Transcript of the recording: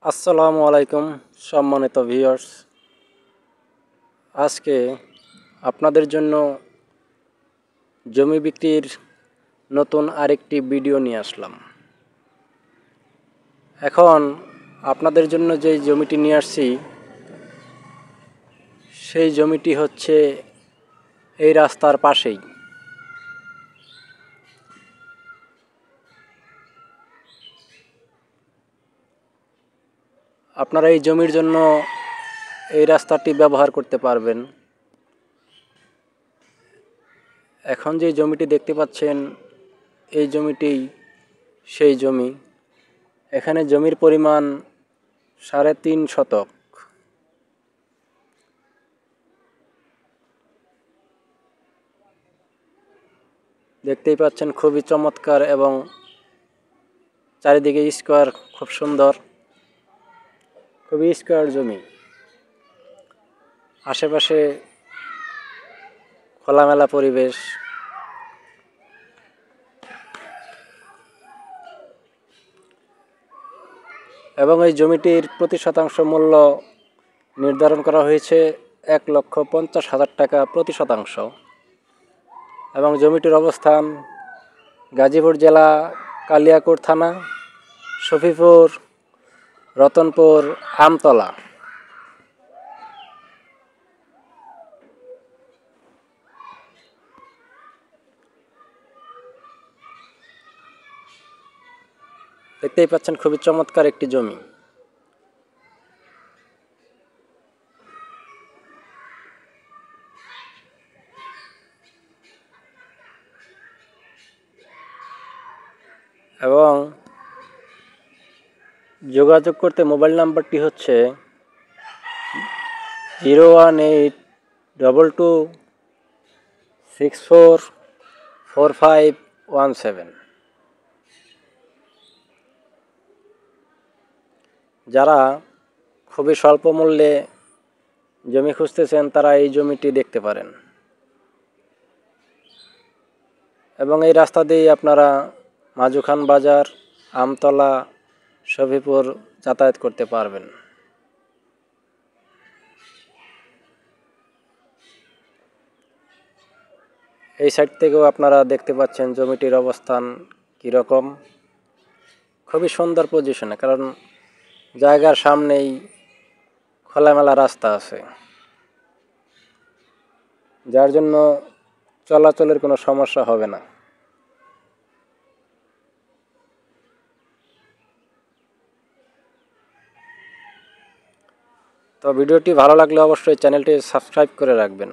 আসসালামু আলাইকুম সম্মানিত ভিউয়ার্স। আজকে আপনাদের জন্য জমি বিক্রির নতুন আরেকটি ভিডিও নিয়ে আসলাম। এখন আপনাদের জন্য যে জমিটি নিয়ে আসছি সেই জমিটি হচ্ছে এই রাস্তার পাশেই। আপনারা এই জমির জন্য এই রাস্তাটি ব্যবহার করতে পারবেন। এখন যে জমিটি দেখতে পাচ্ছেন এই জমিটি সেই জমি। এখানে জমির পরিমাণ 3.5 শতক। দেখতেই পাচ্ছেন খুবই চমৎকার এবং চারিদিকে স্কোয়ার খুব সুন্দর, খুবই স্কোয়ার জমি। আশেপাশে খোলামেলা পরিবেশ। এবং এই জমিটির প্রতি শতাংশ মূল্য নির্ধারণ করা হয়েছে 1,50,000 টাকা প্রতি শতাংশ। এবং জমিটির অবস্থান গাজীপুর জেলা, কালিয়াকৈর থানা, শফিপুর, রতনপুর, আমতলা। দেখতেই পাচ্ছেন খুবই চমৎকার একটি জমি। এবং যোগাযোগ করতে মোবাইল নাম্বারটি হচ্ছে 01822644517। যারা খুবই স্বল্প মূল্যে জমি খুঁজতেছেন তারা এই জমিটি দেখতে পারেন। এবং এই রাস্তা দিয়ে আপনারা মাজুখান বাজার, আমতলা, শফিপুর যাতায়াত করতে পারবেন। এই সাইড থেকেও আপনারা দেখতে পাচ্ছেন জমিটির অবস্থান কীরকম। খুবই সুন্দর পজিশনে, কারণ জায়গার সামনেই খোলামেলা রাস্তা আছে, যার জন্য চলাচলের কোনো সমস্যা হবে না। তো ভিডিওটি ভালো লাগলে অবশ্যই চ্যানেলটি সাবস্ক্রাইব করে রাখবেন।